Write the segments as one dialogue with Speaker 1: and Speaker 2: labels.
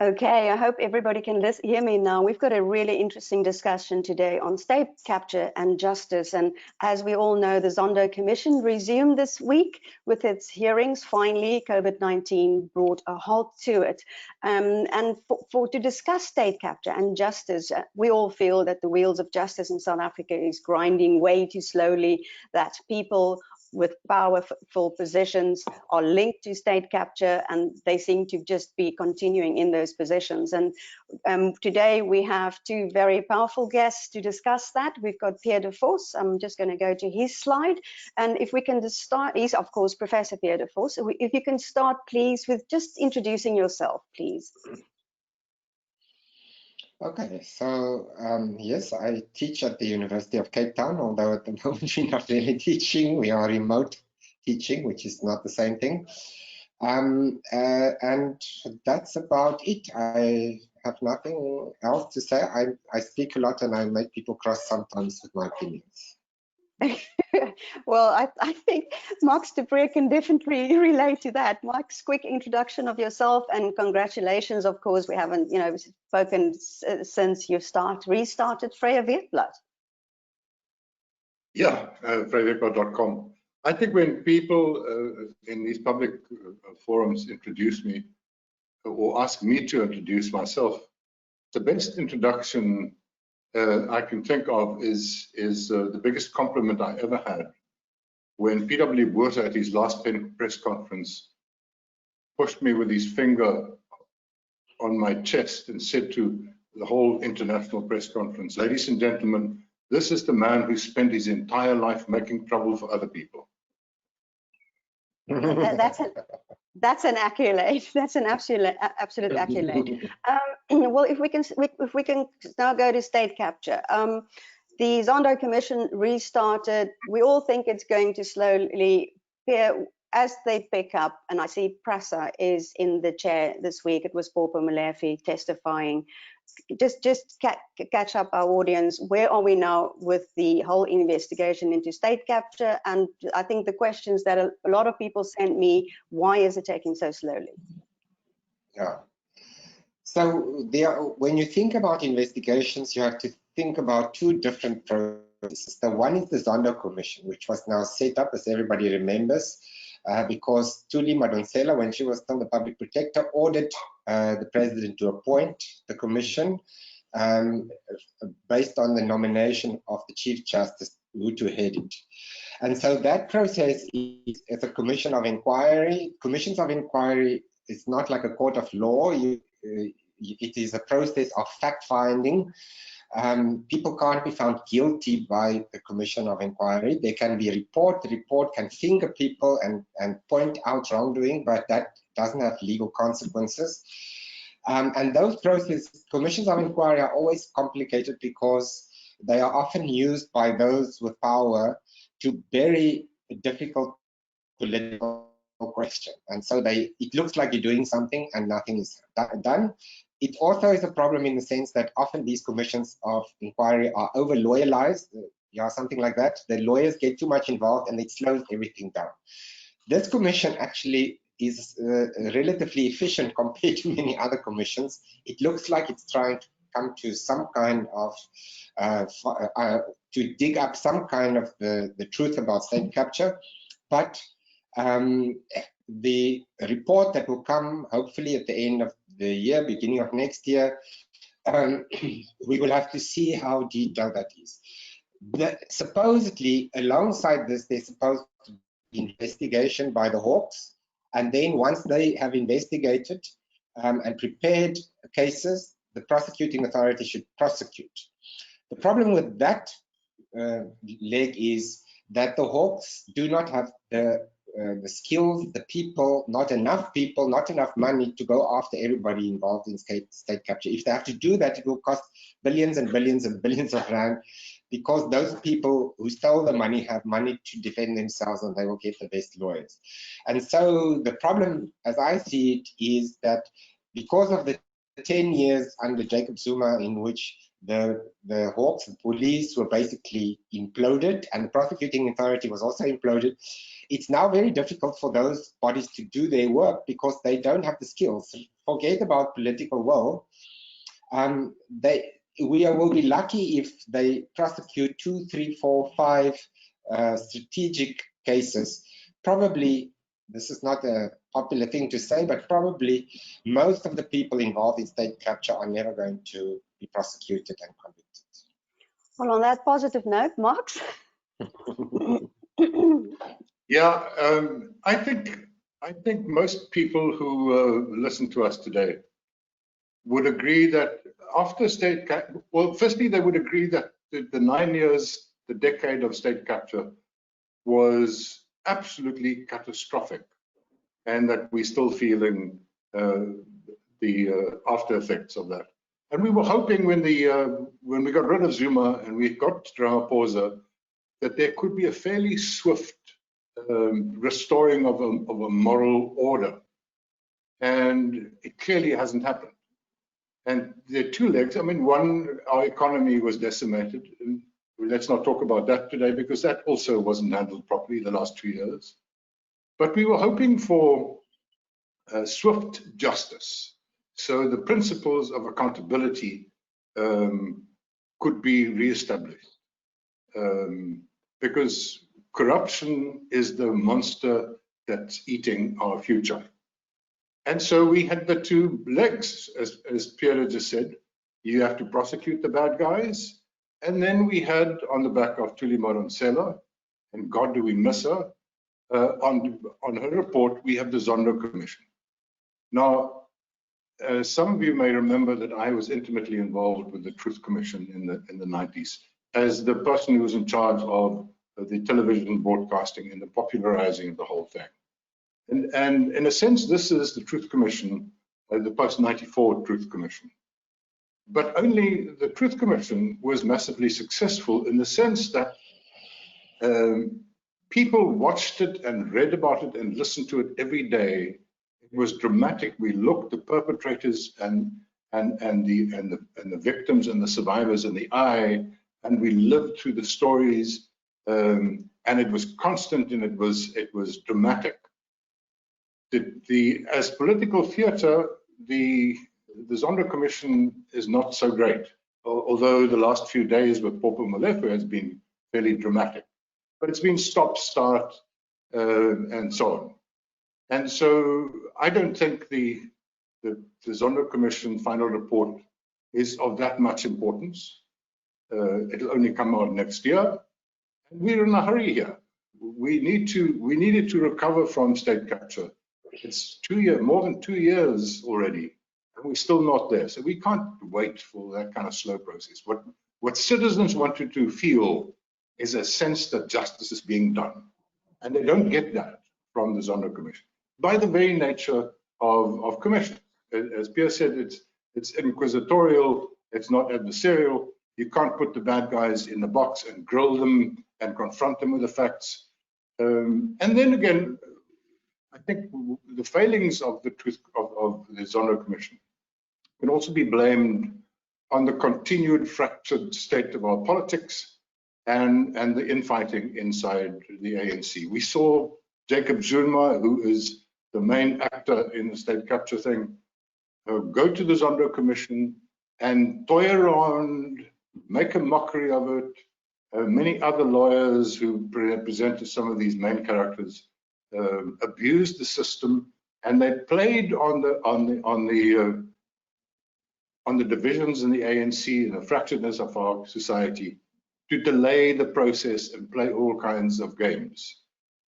Speaker 1: Okay, I hope everybody can hear me now. We've got a really interesting discussion today on state capture and justice. And as we all know, the Zondo Commission resumed this week with its hearings. Finally, COVID-19 brought a halt to it. And to discuss state capture and justice, we all feel that the wheels of justice in South Africa is grinding way too slowly, that people with powerful positions are linked to state capture, and they seem to just be continuing in those positions. And today we have two very powerful guests to discuss that. We've got Pierre de Vos. I'm just going to go to his slide, and if we can just start, he's of course Professor Pierre de Vos. If you can start, please, with just introducing yourself, please.
Speaker 2: Okay, so yes, I teach at the University of Cape Town, although at the moment we're not really teaching, we are remote teaching, which is not the same thing. And that's about it. I have nothing else to say. I speak a lot and I make people cross sometimes with my opinions.
Speaker 1: Well, I think Max du Preez can definitely relate to that. Max, quick introduction of yourself, and congratulations. Of course, we haven't, spoken since you restarted Vrye Weekblad.
Speaker 3: Yeah, vryeweekblad.com. I think when people in these public forums introduce me or ask me to introduce myself, the best introduction I can think of is the biggest compliment I ever had when Pierre de Vos at his last press conference pushed me with his finger on my chest and said to the whole international press conference, "Ladies and gentlemen, this is the man who spent his entire life making trouble for other people."
Speaker 1: That's an accolade. That's an absolute accolade. Well, if we can now go to state capture. The Zondo Commission restarted. We all think it's going to slowly appear as they pick up, and I see Prasa is in the chair this week. It was Paul Molefe testifying. Just catch up our audience. Where are we now with the whole investigation into state capture? And I think the questions that a lot of people sent me, why is it taking so slowly?
Speaker 2: Yeah. So when you think about investigations, you have to think about two different processes. The one is the Zondo Commission, which was now set up, as everybody remembers, because Thuli Madonsela, when she was still the public protector, ordered the president to appoint the commission based on the nomination of the Chief Justice who to head it. And so that process is a commission of inquiry. Commissions of inquiry is not like a court of law. It is a process of fact-finding. People can't be found guilty by the commission of inquiry. They can be report. The report can finger people and point out wrongdoing, but that doesn't have legal consequences. And those processes, commissions of inquiry, are always complicated because they are often used by those with power to bury a difficult political question. And so it looks like you're doing something and nothing is done. It also is a problem in the sense that often these commissions of inquiry are over-loyalized, something like that. The lawyers get too much involved and it slows everything down. This commission actually is relatively efficient compared to many other commissions. It looks like it's trying to come to some kind of, to dig up some kind of the truth about state capture, but the report that will come hopefully at the end of the year, beginning of next year, we will have to see how detailed that is. Supposedly, alongside this, there's supposed to be investigation by the Hawks, and then once they have investigated and prepared cases, the prosecuting authority should prosecute. The problem with that leg is that the Hawks do not have the skills, the people, not enough people, not enough money to go after everybody involved in state capture. If they have to do that, it will cost billions and billions and billions of rand, because those people who stole the money have money to defend themselves and they will get the best lawyers. And so the problem, as I see it, is that because of the 10 years under Jacob Zuma in which the Hawks, the police were basically imploded, and the prosecuting authority was also imploded. It's now very difficult for those bodies to do their work because they don't have the skills. Forget about political will. We will be lucky if they prosecute 2, 3, 4, 5 strategic cases. Probably, this is not a popular thing to say, but probably most of the people involved in state capture are never going to be prosecuted and convicted.
Speaker 1: Well, on that positive note, Max?
Speaker 3: Yeah, I think most people who listen to us today would agree that after state capture, well, firstly, they would agree that the 9 years, the decade of state capture was absolutely catastrophic, and that we're still feeling the after effects of that. And we were hoping when we got rid of Zuma and we got Ramaphosa, that there could be a fairly swift restoring of a moral order, and it clearly hasn't happened. And there are two legs. I mean, one, our economy was decimated, and let's not talk about that today because that also wasn't handled properly the last 2 years. But we were hoping for swift justice, so the principles of accountability could be reestablished, because corruption is the monster that's eating our future. And so we had the two legs, as Pierre just said. You have to prosecute the bad guys. And then we had, on the back of Thuli Madonsela, and God do we miss her, on her report, we have the Zondo Commission. Now, some of you may remember that I was intimately involved with the Truth Commission in the 90s as the person who was in charge of the television broadcasting and the popularizing of the whole thing. And in a sense, this is the Truth Commission, the post-94 Truth Commission. But only the Truth Commission was massively successful in the sense that people watched it and read about it and listened to it every day. It was dramatic. We looked the perpetrators and the victims and the survivors in the eye, and we lived through the stories. And it was constant and it was dramatic. As political theatre, the Zondo Commission is not so great, although the last few days with Popo Molefe has been fairly dramatic. But it's been stop-start and so on. And so I don't think the Zondo Commission final report is of that much importance. It'll only come out next year. And we're in a hurry here. We needed to recover from state capture. It's more than 2 years already, and we're still not there. So we can't wait for that kind of slow process. What citizens wanted to feel is a sense that justice is being done, and they don't get that from the Zondo Commission by the very nature of commission. As Pierre said, it's inquisitorial, it's not adversarial. You can't put the bad guys in the box and grill them and confront them with the facts. And then again, I think the failings of the Zondo Commission can also be blamed on the continued fractured state of our politics and the infighting inside the ANC. We saw Jacob Zuma, who is the main actor in the state capture thing, go to the Zondo Commission and toy around, make a mockery of it. Many other lawyers who represented some of these main characters abused the system, and they played on the divisions in the ANC and the fracturedness of our society to delay the process and play all kinds of games.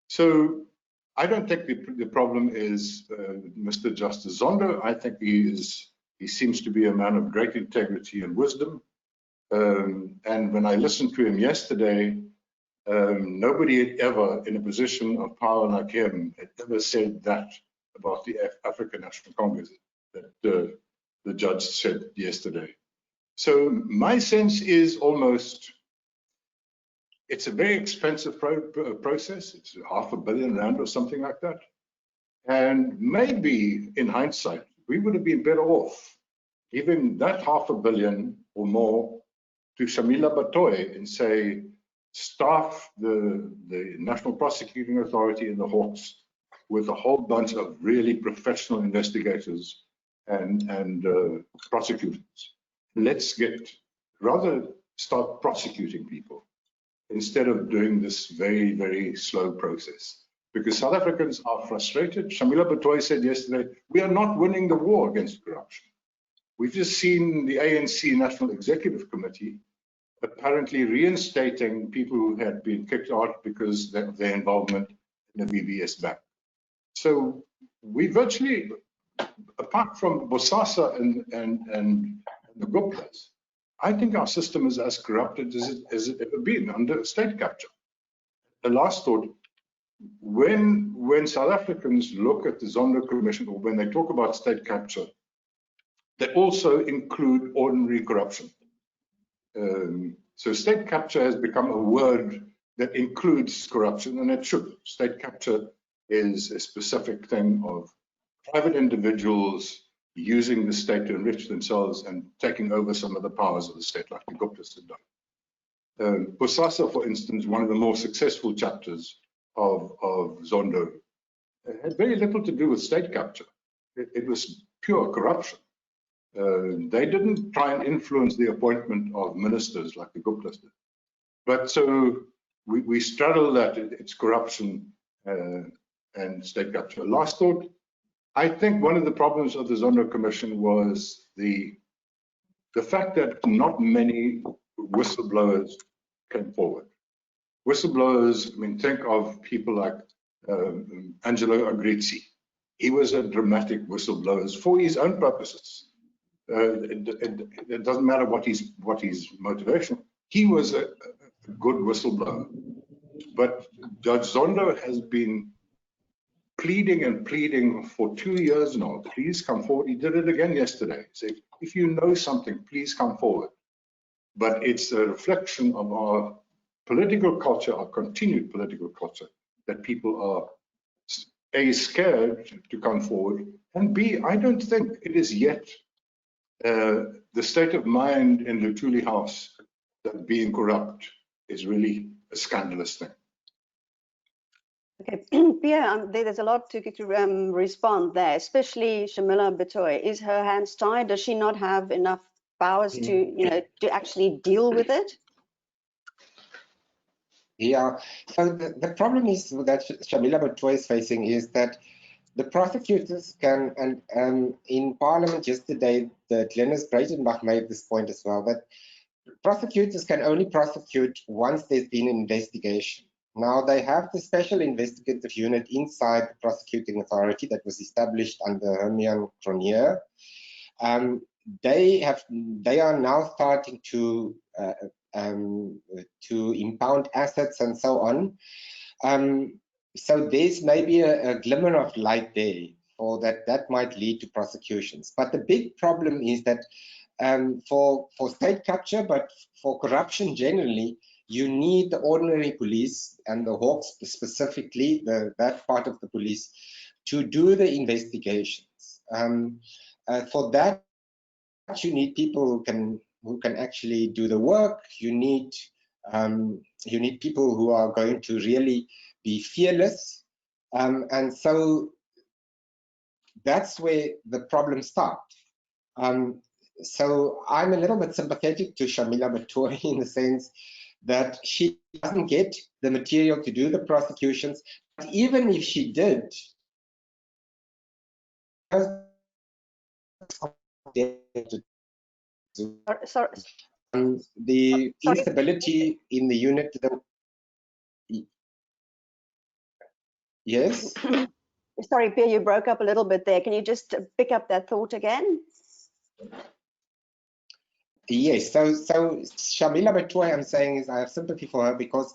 Speaker 3: So I don't think the problem is Mr. Justice Zondo. I think he seems to be a man of great integrity and wisdom. And when I listened to him yesterday, nobody had ever, in a position of power like him, had ever said that about the African National Congress that the judge said yesterday. So my sense is almost, it's a very expensive process. It's R500 million or something like that. And maybe in hindsight, we would have been better off giving that $500 million or more to Shamila Batoy and say, staff the National Prosecuting Authority and the Hawks with a whole bunch of really professional investigators and prosecutors. Let's rather start prosecuting people instead of doing this very, very slow process. Because South Africans are frustrated. Shamila Batoy said yesterday, we are not winning the war against corruption. We've just seen the ANC National Executive Committee apparently reinstating people who had been kicked out because of their involvement in the BBS Bank. So we virtually, apart from Bosasa and the Guptas, I think our system is as corrupted as it ever been under state capture. The last thought, when South Africans look at the Zondo Commission, or when they talk about state capture, they also include ordinary corruption. So state capture has become a word that includes corruption, and it should. State capture is a specific thing of private individuals using the state to enrich themselves and taking over some of the powers of the state, like the Guptas had done. Bosasa, for instance, one of the more successful chapters of Zondo, had very little to do with state capture. It was pure corruption. They didn't try and influence the appointment of ministers like the Guptas did. But so we straddle that, it's corruption and state capture. Last thought, I think one of the problems of the Zondo Commission was the fact that not many whistleblowers came forward. Whistleblowers, I mean, think of people like Angelo Agrizzi. He was a dramatic whistleblower for his own purposes. It doesn't matter what his motivation. He was a good whistleblower. But Judge Zondo has been pleading and pleading for 2 years now. Please come forward. He did it again yesterday. He said, if you know something, please come forward. But it's a reflection of our political culture, our continued political culture, that people are A, scared to come forward, and B, I don't think it is yet the state of mind in the Luthuli House that being corrupt is really a scandalous thing.
Speaker 1: Okay, Pierre, there's a lot to respond there, especially Shamila Batoy. Is her hands tied? Does she not have enough powers to, to actually deal with it?
Speaker 2: Yeah, so the problem is that Shamila Batoy is facing is that the prosecutors can, and in Parliament yesterday, Glenys Breitenbach made this point as well, that prosecutors can only prosecute once there's been an investigation. Now, they have the special investigative unit inside the prosecuting authority that was established under Hermione Cronje. They are now starting to impound assets and so on. So there's maybe a glimmer of light there, or that might lead to prosecutions. But the big problem is that for state capture, but for corruption generally, you need the ordinary police and the Hawks specifically, that part of the police, to do the investigations. For that, you need people who can actually do the work. You need people who are going to really be fearless, and so that's where the problems start. So I'm a little bit sympathetic to Shamila Batoy in the sense that she doesn't get the material to do the prosecutions, but even if she did, the instability in the unit. Yes.
Speaker 1: Sorry, Pierre, you broke up a little bit there. Can you just pick up that thought again?
Speaker 2: Yes, so Shamila Batoy, I'm saying, is I have sympathy for her because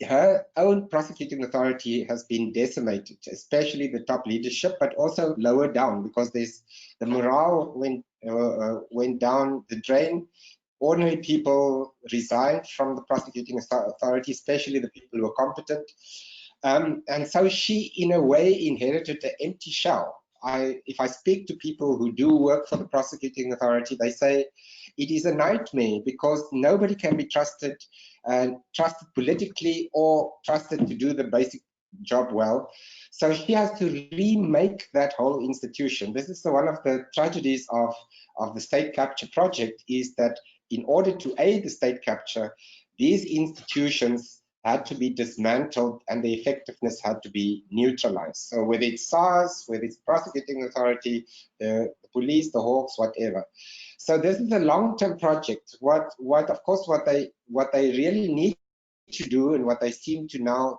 Speaker 2: her own prosecuting authority has been decimated, especially the top leadership, but also lower down, because there's the morale went down the drain. Ordinary people resigned from the prosecuting authority, especially the people who are competent. And so she, in a way, inherited an empty shell. if I speak to people who do work for the prosecuting authority, they say it is a nightmare because nobody can be trusted politically or trusted to do the basic job well. So he has to remake that whole institution. This is one of the tragedies of the state capture project, is that in order to aid the state capture, these institutions had to be dismantled and the effectiveness had to be neutralized. So whether it's SARS, whether it's prosecuting authority, the police, the Hawks, whatever. So this is a long-term project. What they really need to do, and what they seem to now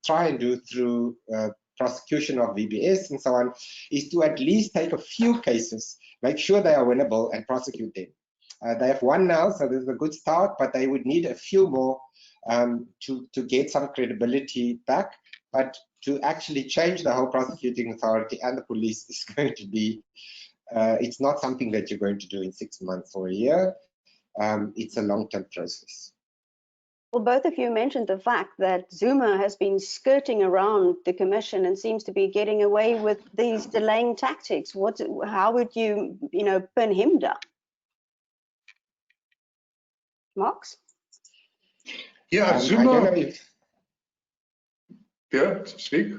Speaker 2: try and do through prosecution of VBS and so on, is to at least take a few cases, make sure they are winnable, and prosecute them. They have one now, so this is a good start, but they would need a few more to get some credibility back. But to actually change the whole prosecuting authority and the police is going to be, it's not something that you're going to do in 6 months or a year. It's a long-term process.
Speaker 1: Well, both of you mentioned the fact that Zuma has been skirting around the commission and seems to be getting away with these delaying tactics. How would you, pin him down? Max?
Speaker 3: Yeah, Zuma. I don't know if... Pierre, speak.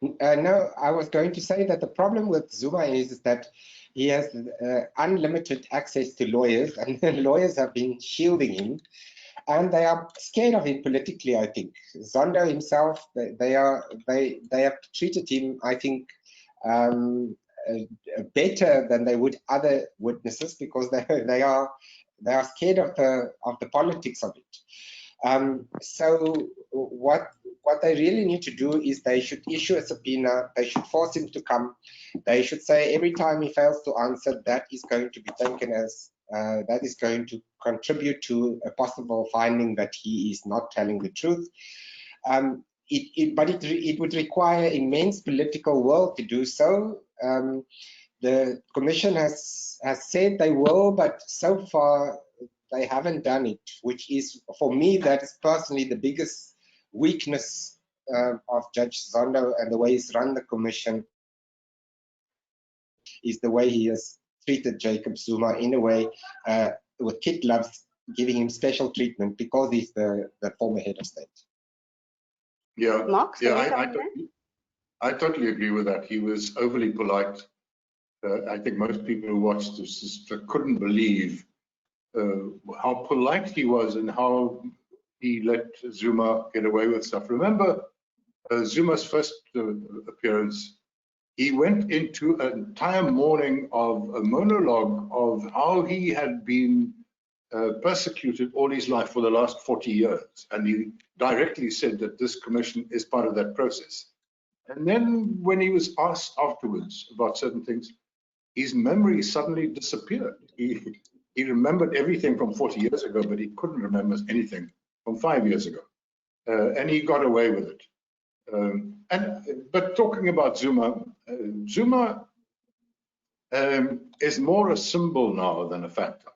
Speaker 2: No, I was going to say that the problem with Zuma is that he has unlimited access to lawyers, and the lawyers have been shielding him, and they are scared of him politically. I think Zondo himself, they have treated him, I think, better than they would other witnesses, because they are scared of the politics of it. So what they really need to do is they should issue a subpoena. They should force him to come. They should say every time he fails to answer, that is going to be taken as that is going to contribute to a possible finding that he is not telling the truth. But it would require immense political will to do so. The Commission has said they will, but so far they haven't done it, which is, for me, that is personally the biggest weakness of Judge Zondo and the way he's run the Commission, is the way he has treated Jacob Zuma in a way with kid gloves, giving him special treatment because he's the former head of state.
Speaker 3: Yeah,
Speaker 1: Max,
Speaker 3: I totally agree with that. He was overly polite. I think most people who watched this couldn't believe how polite he was and how he let Zuma get away with stuff. Remember Zuma's first appearance, he went into an entire morning of a monologue of how he had been persecuted all his life for the last 40 years. And he directly said that this commission is part of that process. And then when he was asked afterwards about certain things, his memory suddenly disappeared. He remembered everything from 40 years ago, but he couldn't remember anything from 5 years ago. And he got away with it. But talking about Zuma, Zuma is more a symbol now than a factor.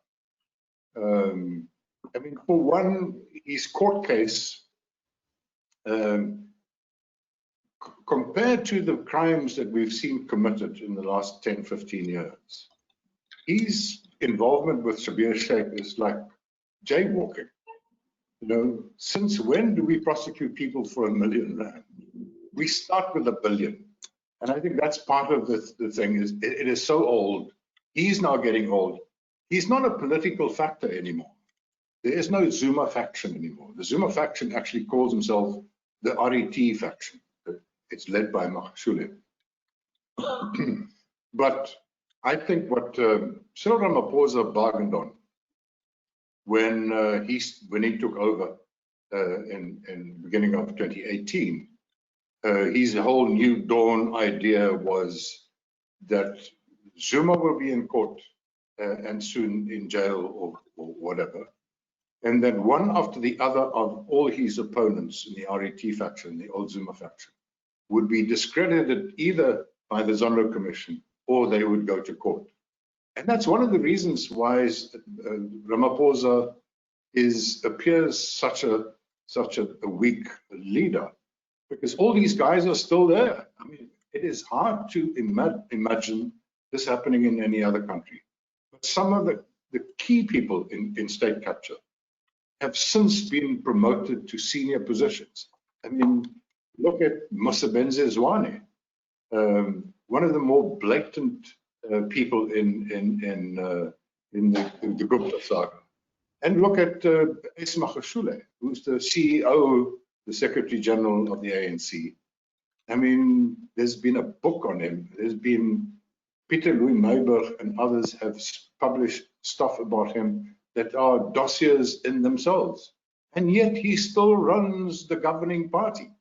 Speaker 3: I mean, for one, his court case, compared to the crimes that we've seen committed in the last 10, 15 years, his involvement with Shabir Sheikh is like jaywalking. Since when do we prosecute people for R1 million? We start with R1 billion. And I think that's part of the thing, is it is so old. He's now getting old. He's not a political factor anymore. There is no Zuma faction anymore. The Zuma faction actually calls himself the RET faction. It's led by Mahshule. But I think what Cyril Ramaphosa bargained on when he took over in the beginning of 2018, his whole new dawn idea was that Zuma will be in court and soon in jail or whatever. And then one after the other of all his opponents in the RET faction, the old Zuma faction, would be discredited either by the Zondo Commission or they would go to court. And that's one of the reasons why Ramaphosa appears such a weak leader, because all these guys are still there. I mean, It is hard to imagine this happening in any other country. But some of the key people in state capture have since been promoted to senior positions. I mean, look at Mosebenzi Zwane, one of the more blatant people in the Gupta saga. And look at Ace Magashule, who's the CEO, the Secretary General of the ANC. I mean, there's been a book on him. There's been Peter Louis Meiberg and others have published stuff about him that are dossiers in themselves. And yet he still runs the governing party.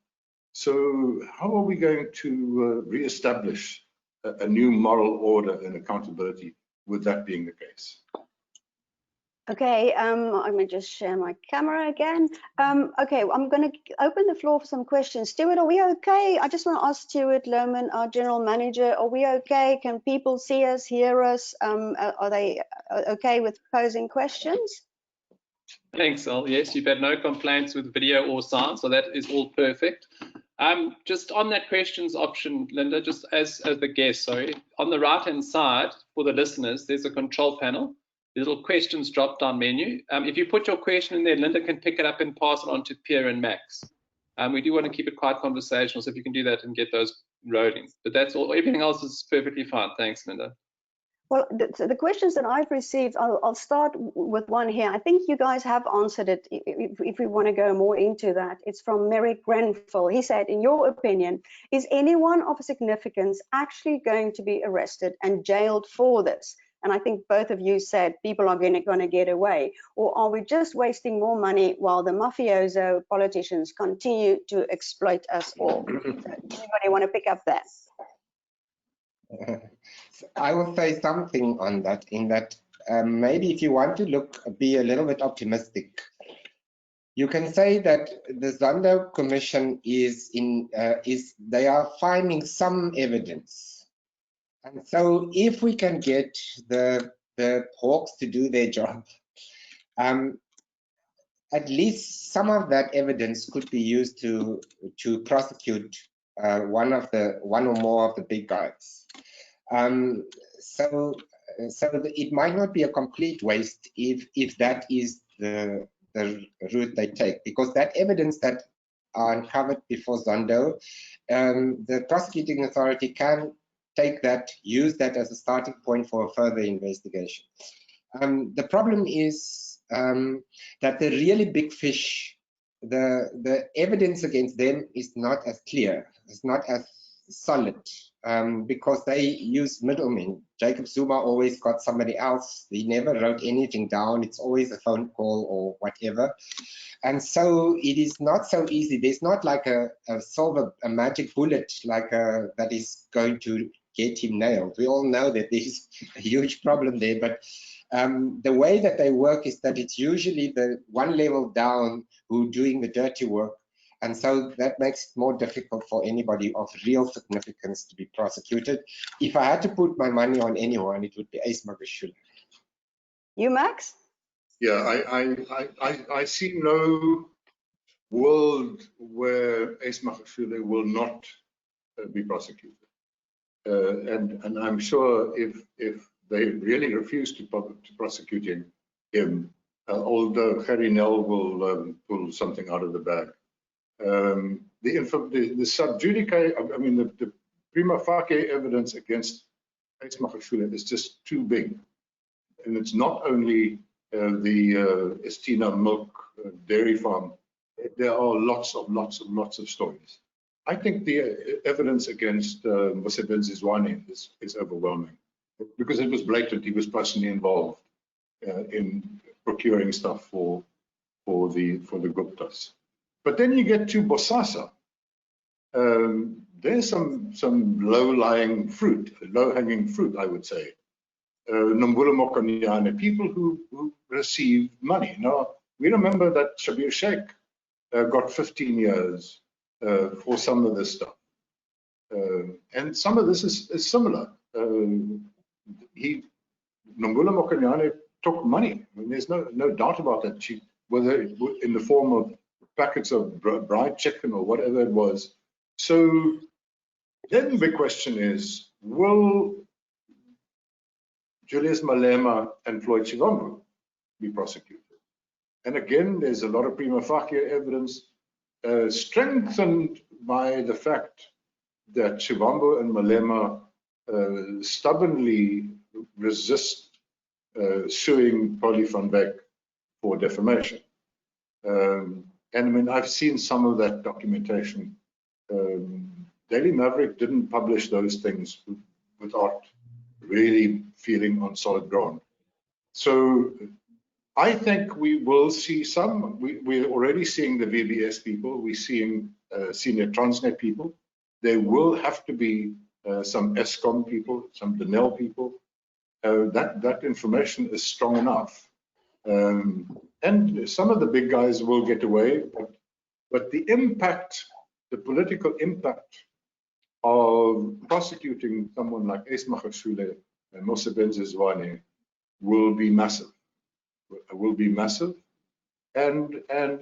Speaker 3: So how are we going to re-establish a new moral order and accountability with that being the case?
Speaker 1: Okay, I'm going to just share my camera again. Okay, I'm going to open the floor for some questions. Stuart, are we okay? I just want to ask Stuart Lohman, our general manager, are we okay? Can people see us, hear us? Are they okay with posing questions?
Speaker 4: Thanks, Al. Yes, you've had no complaints with video or sound, so that is all perfect. Just on that questions option, Linda, just as the guest, sorry, on the right-hand side for the listeners, there's a control panel. Little questions drop-down menu. If you put your question in there, Linda can pick it up and pass it on to Pierre and Max. We do want to keep it quite conversational, so if you can do that and get those rolling. But that's all. Everything else is perfectly fine. Thanks, Linda.
Speaker 1: Well, the questions that I've received, I'll start with one here. I think you guys have answered it if we want to go more into that. It's from Merrick Grenfell. He said, in your opinion, is anyone of significance actually going to be arrested and jailed for this? And I think both of you said people are going to get away. Or are we just wasting more money while the mafioso politicians continue to exploit us all? Anybody want to pick up that?
Speaker 2: I will say something on that, in that maybe if you want to be a little bit optimistic, you can say that the Zondo Commission they are finding some evidence. And so if we can get the hawks to do their job, at least some of that evidence could be used to prosecute one or more of the big guys. So it might not be a complete waste if that is the route they take, because that evidence that are uncovered before Zondo, the prosecuting authority can take that, use that as a starting point for a further investigation. The problem is that the really big fish, the evidence against them is not as clear, it's not as solid, because they use middlemen. Jacob Zuma always got somebody else. He never wrote anything down. It's always a phone call or whatever. And so it is not so easy. There's not like a magic bullet that is going to get him nailed. We all know that there's a huge problem there, but the way that they work is that it's usually the one level down who doing the dirty work. And so that makes it more difficult for anybody of real significance to be prosecuted. If I had to put my money on anyone, it would be Ace Magashule.
Speaker 1: You, Max?
Speaker 3: Yeah, I see no world where Ace Magashule will not be prosecuted. And I'm sure if they really refuse to prosecute him, although Gerrie Nel will pull something out of the bag. The sub judice, I mean, the prima facie evidence against Ace Magashule is just too big. And it's not only the Estina milk dairy farm. There are lots of stories. I think the evidence against Mosebenzi Zwane is overwhelming, because it was blatant. He was personally involved in procuring stuff for the Guptas. But then you get to Bosasa. There's some low-lying fruit, low-hanging fruit, I would say. Nomvula Mokonyane, people who receive money. Now, we remember that Shabir Sheikh got 15 years for some of this stuff. And some of this is similar. Nomvula Mokonyane took money. I mean, there's no doubt about that. Whether in the form of packets of fried chicken or whatever it was. So Then the big question is, will Julius Malema and Floyd Shivambu be prosecuted? And again, there's a lot of prima facie evidence strengthened by the fact that Shivambu and Malema stubbornly resist suing Polly van Wyk for defamation. And I mean, I've seen some of that documentation. Daily Maverick didn't publish those things without really feeling on solid ground. So I think we will see some. We're already seeing the VBS people. We're seeing senior Transnet people. There will have to be some ESCOM people, some Denel people. That information is strong enough. And some of the big guys will get away, but the impact, the political impact of prosecuting someone like Ace Magashule and Mosebenzi Zwane will be massive. And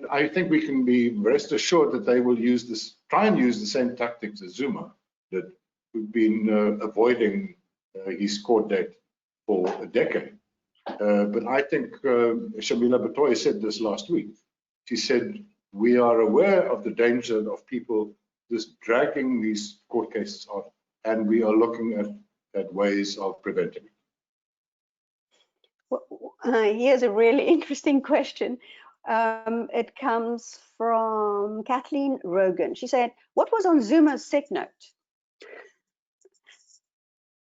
Speaker 3: I think we can be rest assured that they will try and use the same tactics as Zuma, that we've been avoiding his court date for a decade. But I think Shamila Batoy said this last week. She said, we are aware of the danger of people just dragging these court cases on, and we are looking at ways of preventing it.
Speaker 1: Here's a really interesting question. It comes from Kathleen Rogan. She said, what was on Zuma's sick note?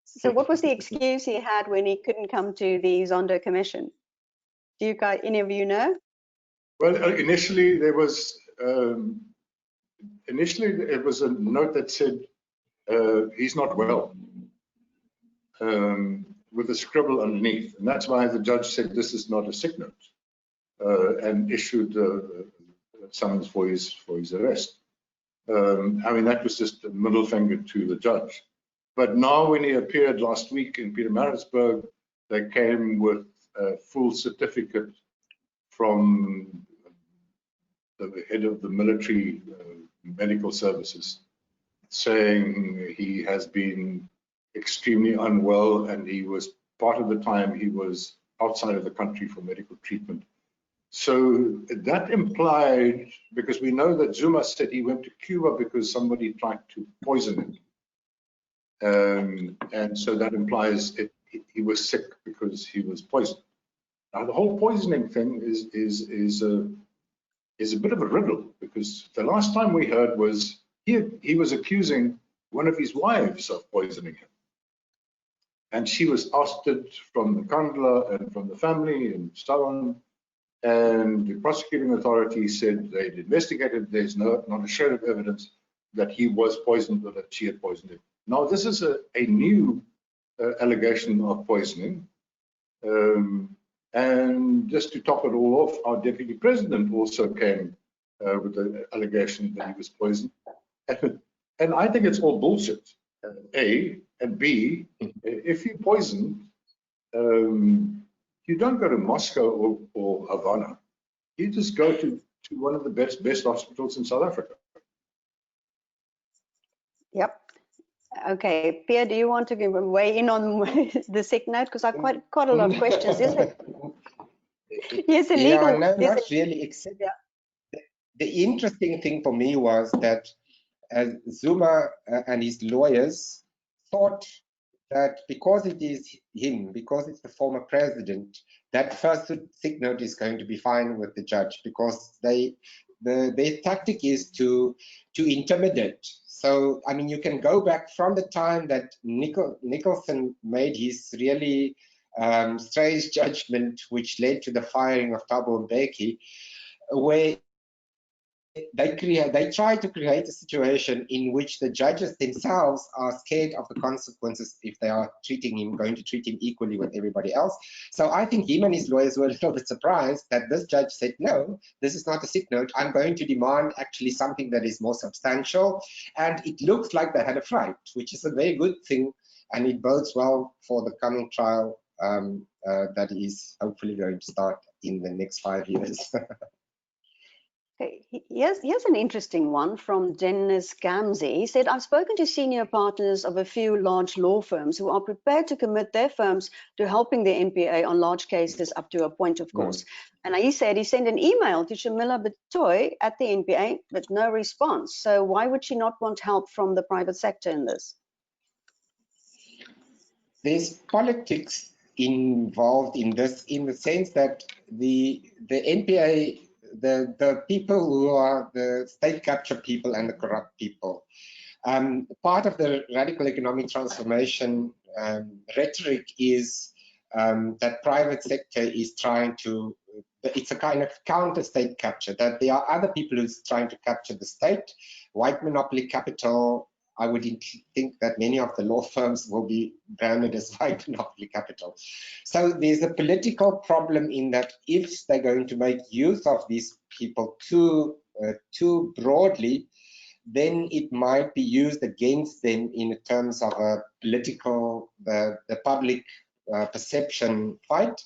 Speaker 1: So what was the excuse he had when he couldn't come to the Zondo commission? Do you guys, any of you know?
Speaker 3: Well, initially there was it was a note that said he's not well, with a scribble underneath, and that's why the judge said this is not a sick note, and issued summons for his arrest. I mean, that was just a middle finger to the judge. But now, when he appeared last week in Pietermaritzburg, they came with a full certificate from the head of the military medical services, saying he has been extremely unwell, and he was part of the time he was outside of the country for medical treatment. So that implied, because we know that Zuma said he went to Cuba because somebody tried to poison him. And so that implies he was sick because he was poisoned. Now the whole poisoning thing is a bit of a riddle, because the last time we heard was he was accusing one of his wives of poisoning him, and she was ousted from the Kandla and from the family and so on. And the prosecuting authority said they'd investigated. There's not a shred of evidence that he was poisoned or that she had poisoned him. Now, this is a new allegation of poisoning. And just to top it all off, our deputy president also came with the allegation that he was poisoned. And I think it's all bullshit, A. And B, if you're poisoned, you don't go to Moscow or Havana. You just go to one of the best hospitals in South Africa.
Speaker 1: Yep. Okay, Pierre, do you want to weigh in on the sick note? Because I've quite a lot of questions. Is it? Yes, illegal.
Speaker 2: Yeah, no, not really. Except the interesting thing for me was that Zuma and his lawyers thought that because it is him, because it's the former president, that first sick note is going to be fine with the judge, because their tactic is to intimidate. So, I mean, you can go back from the time that Nicholson made his really strange judgment, which led to the firing of Thabo Mbeki, where they try to create a situation in which the judges themselves are scared of the consequences if they are going to treat him equally with everybody else. So I think him and his lawyers were a little bit surprised that this judge said, no, this is not a sick note. I'm going to demand actually something that is more substantial. And it looks like they had a fight, which is a very good thing. And it bodes well for the coming trial that is hopefully going to start in the next 5 years.
Speaker 1: Okay, here's an interesting one from Dennis Gamzee. He said, I've spoken to senior partners of a few large law firms who are prepared to commit their firms to helping the NPA on large cases up to a point, of course. And he said he sent an email to Shamila Batoy at the NPA, but no response. So why would she not want help from the private sector in this?
Speaker 2: There's politics involved in this, in the sense that the NPA, the people who are the state capture people and the corrupt people, part of the radical economic transformation rhetoric is that private sector is trying to, it's a kind of counter state capture, that there are other people who's trying to capture the state, white monopoly capital. I would think that many of the law firms will be branded as white monopoly capital. So there's a political problem in that if they're going to make use of these people too broadly, then it might be used against them in terms of a political, the public perception fight.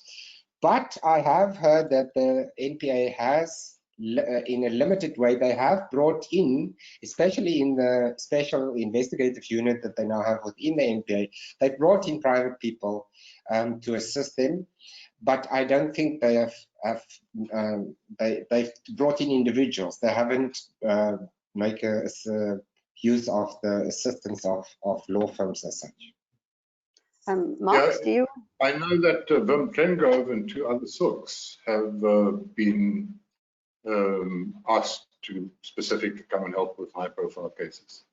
Speaker 2: But I have heard that the NPA has, in a limited way, they have brought in, especially in the special investigative unit that they now have within the NPA, they brought in private people to assist them. But I don't think they they've brought in individuals. They haven't make use of the assistance of law firms as such.
Speaker 1: Max, do you?
Speaker 3: I know that Wim Trengove and 2 other sooks have been asked to specifically come and help with high-profile cases.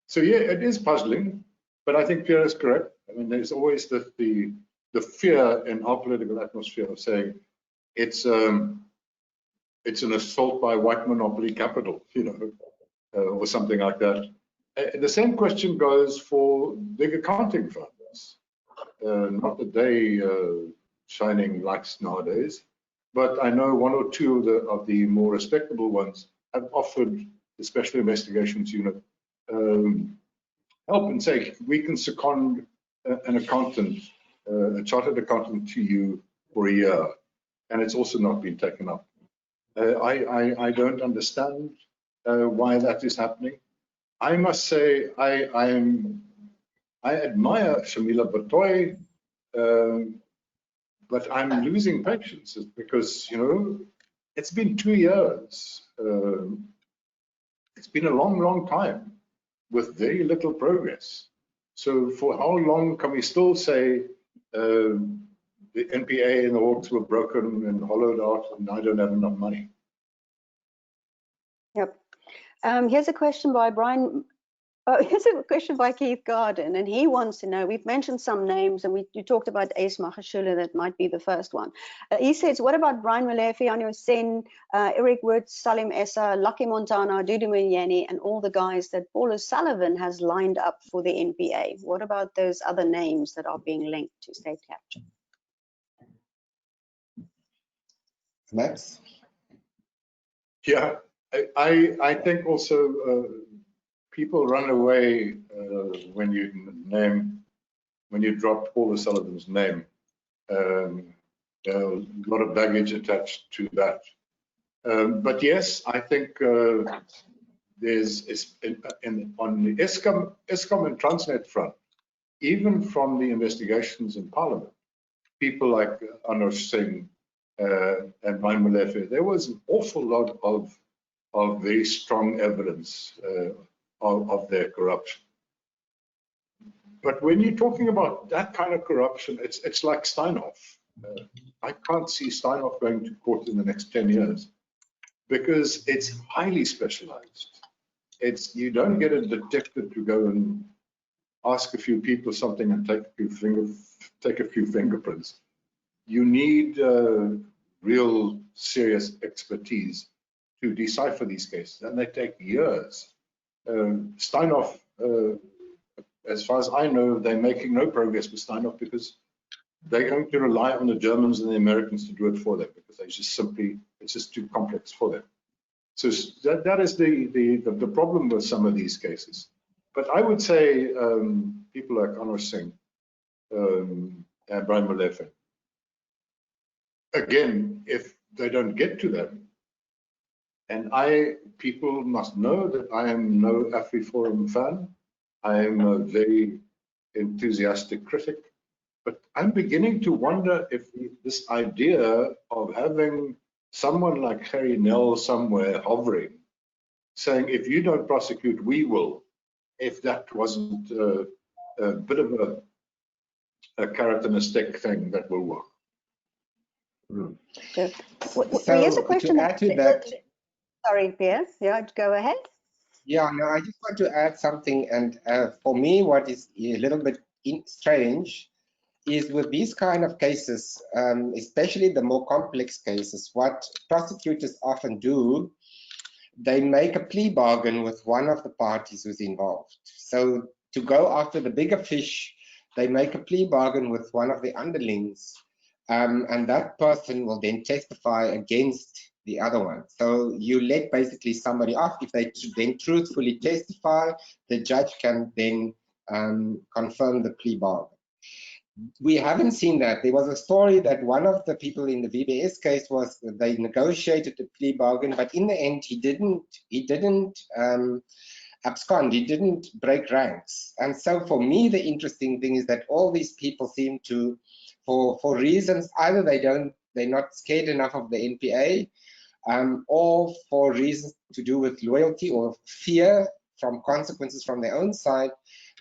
Speaker 3: So yeah, it is puzzling, but I think Pierre is correct. I mean, there's always the fear in our political atmosphere of saying it's an assault by white monopoly capital, you know, or something like that. The same question goes for big accounting firms. Not that they shining lights nowadays, but I know 1 or 2 of the more respectable ones have offered the Special Investigations Unit help and say, we can second an accountant, a chartered accountant to you for a year, and it's also not been taken up. I don't understand why that is happening. I must say I admire Shamila Batoy, but I'm losing patience because, you know, it's been 2 years. It's been a long time with very little progress. So for how long can we still say the NPA and the Hawks were broken and hollowed out and I don't have enough money?
Speaker 1: Yep. Here's a question by Brian. Here's a question by Keith Garden, and he wants to know, we've mentioned some names, and you talked about Ace Magashule, that might be the first one. He says, what about Brian Molefe, Anyo Sen, Eric Woods, Salim Essa, Lucky Montana, Dudu Minyeni, and all the guys that Paul O'Sullivan has lined up for the NPA? What about those other names that are being linked to state capture?
Speaker 2: Max?
Speaker 3: Yeah, I think also people run away when you drop Paul O'Sullivan's name. A lot of baggage attached to that. But yes, I think there's on the Eskom and Transnet front, even from the investigations in Parliament, people like Anwar Singh and Brian Molefe, there was an awful lot of very strong evidence of their corruption. But when you're talking about that kind of corruption, it's like Steinhoff. I can't see Steinhoff going to court in the next 10 years because it's highly specialized. You don't get a detective to go and ask a few people something and take a few fingerprints. You need real serious expertise to decipher these cases, and they take years. Steinhoff, as far as I know, they're making no progress with Steinhoff because they're going to rely on the Germans and the Americans to do it for them because they just simply, it's just too complex for them. So that is the problem with some of these cases. But I would say people like Anwar Singh and Brian Molefe, again, if they don't get to them, And people must know that I am no AfriForum fan. I am a very enthusiastic critic. But I'm beginning to wonder if this idea of having someone like Harry Nell somewhere hovering, saying, if you don't prosecute, we will, if that wasn't a bit of a carrot and a stick thing that will work.
Speaker 1: So,
Speaker 2: So
Speaker 1: here's a question.
Speaker 2: to add to that,
Speaker 1: sorry, Pierre. Yeah, go ahead.
Speaker 2: yeah, no, I just want to add something. And for me, what is a little bit strange is with these kind of cases, especially the more complex cases, what prosecutors often do, they make a plea bargain with one of the parties who's involved. So to go after the bigger fish, they make a plea bargain with one of the underlings, and that person will then testify against the other one. So you let basically somebody off. If they then truthfully testify, the judge can then confirm the plea bargain. We haven't seen that. There was a story that one of the people in the VBS case was they negotiated a plea bargain, but in the end he didn't abscond. He didn't break ranks. And so for me, the interesting thing is that all these people seem to, for reasons either they're not scared enough of the NPA, or for reasons to do with loyalty or fear from consequences from their own side,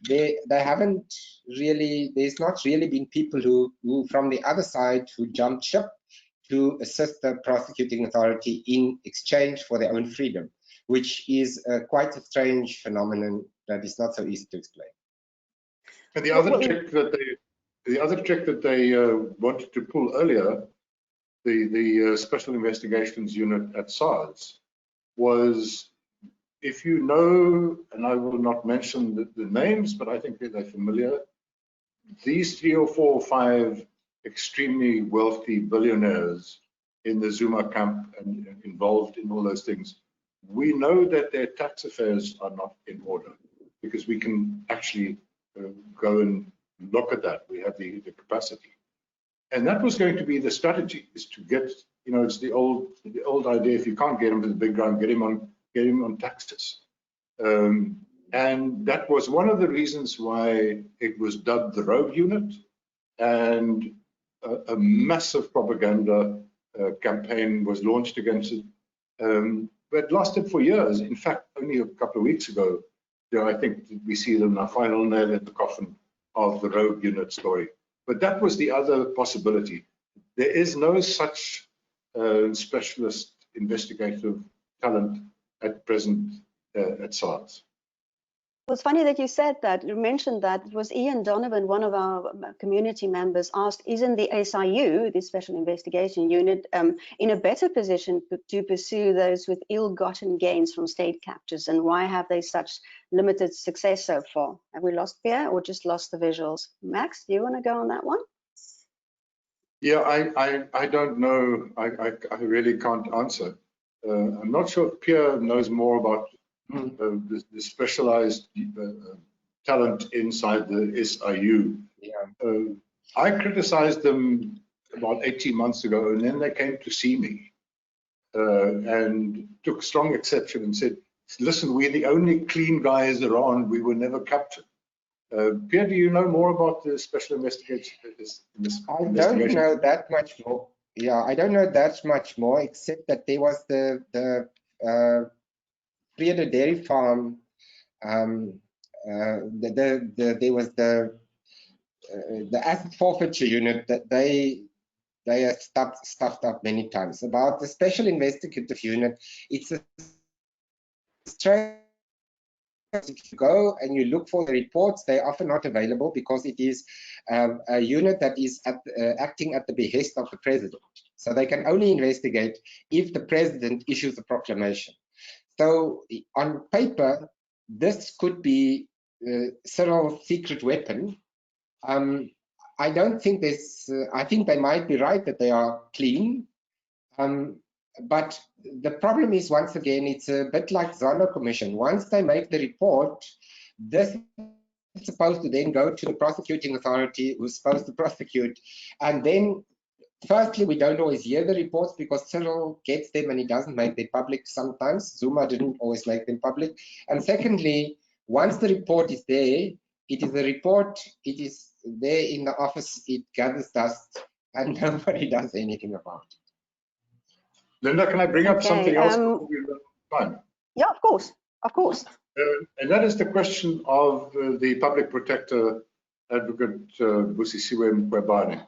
Speaker 2: they haven't really, there's not really been people who from the other side who jumped ship to assist the prosecuting authority in exchange for their own freedom, which is quite a strange phenomenon that is not so easy to explain.
Speaker 3: And the other trick that they wanted to pull earlier, the Special Investigations Unit at SARS, was, if you know, and I will not mention the names, but I think they're familiar, these 3 or 4 or 5 extremely wealthy billionaires in the Zuma camp and involved in all those things, we know that their tax affairs are not in order, because we can actually go and look at that. We have the capacity. And that was going to be the strategy, is to get, you know, it's the old idea, if you can't get him to the big ground, get him on taxes. And that was one of the reasons why it was dubbed the Rogue Unit, and a massive propaganda campaign was launched against it. But it lasted for years. In fact, only a couple of weeks ago, I think we see the final nail in the coffin of the Rogue Unit story. But that was the other possibility. There is no such specialist investigative talent at present at SARS.
Speaker 1: Well, it's funny that you said that. You mentioned that. It was Ian Donovan, one of our community members, asked, isn't the SIU, the Special Investigation Unit, in a better position to pursue those with ill-gotten gains from state captures, and why have they such limited success so far? Have we lost Pierre or just lost the visuals? Max, do you want to go on that one?
Speaker 3: Yeah, I don't know. I really can't answer. I'm not sure if Pierre knows more about the specialized talent inside the SIU.
Speaker 2: Yeah.
Speaker 3: I criticized them about 18 months ago, and then they came to see me and took strong exception and said, listen, we're the only clean guys around. We were never captured. Pierre, do you know more about the special investigation?
Speaker 2: I don't know that much more. Yeah, I don't know that much more, except that there was the Pierre de Dairy Farm. There was the asset forfeiture unit that they have stuffed up many times. About the special investigative unit, it's a strange. If you go and you look for the reports, they're often not available because it is a unit that is acting at the behest of the president. So they can only investigate if the president issues a proclamation. So on paper, this could be Cyril's secret weapon. I don't think there's, I think they might be right that they are clean. But the problem is, once again, it's a bit like Zondo Commission. Once they make the report, this is supposed to then go to the prosecuting authority who's supposed to prosecute. And then Firstly, we don't always hear the reports because Cyril gets them and he doesn't make them public sometimes. Zuma didn't always make them public. And secondly, once the report is there, it is a report, it is there in the office, it gathers dust and nobody does anything about it.
Speaker 3: Linda, can I bring up something else before we run out of time?
Speaker 1: Yeah, of course, of course.
Speaker 3: And that is the question of the public protector, Advocate Busisiwe Mqwebane.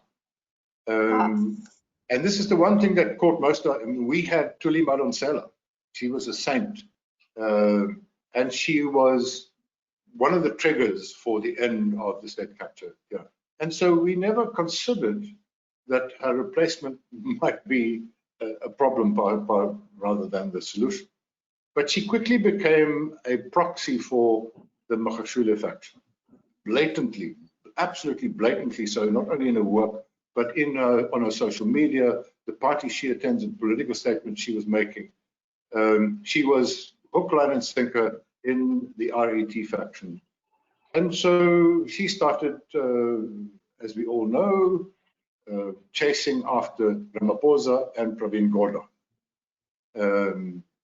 Speaker 3: And this is the one thing that caught most of, I mean, we had Tuli Madonsela. She was a saint. And she was one of the triggers for the end of the state capture. Yeah. And so we never considered that her replacement might be a problem rather than the solution. But she quickly became a proxy for the Magashule faction. Blatantly, absolutely blatantly so, not only in her work, but in on her social media, the party she attends, and political statements she was making. She was hook, line, and sinker in the RET faction. And so she started, as we all know, chasing after Ramaphosa and Pravin Gordhan.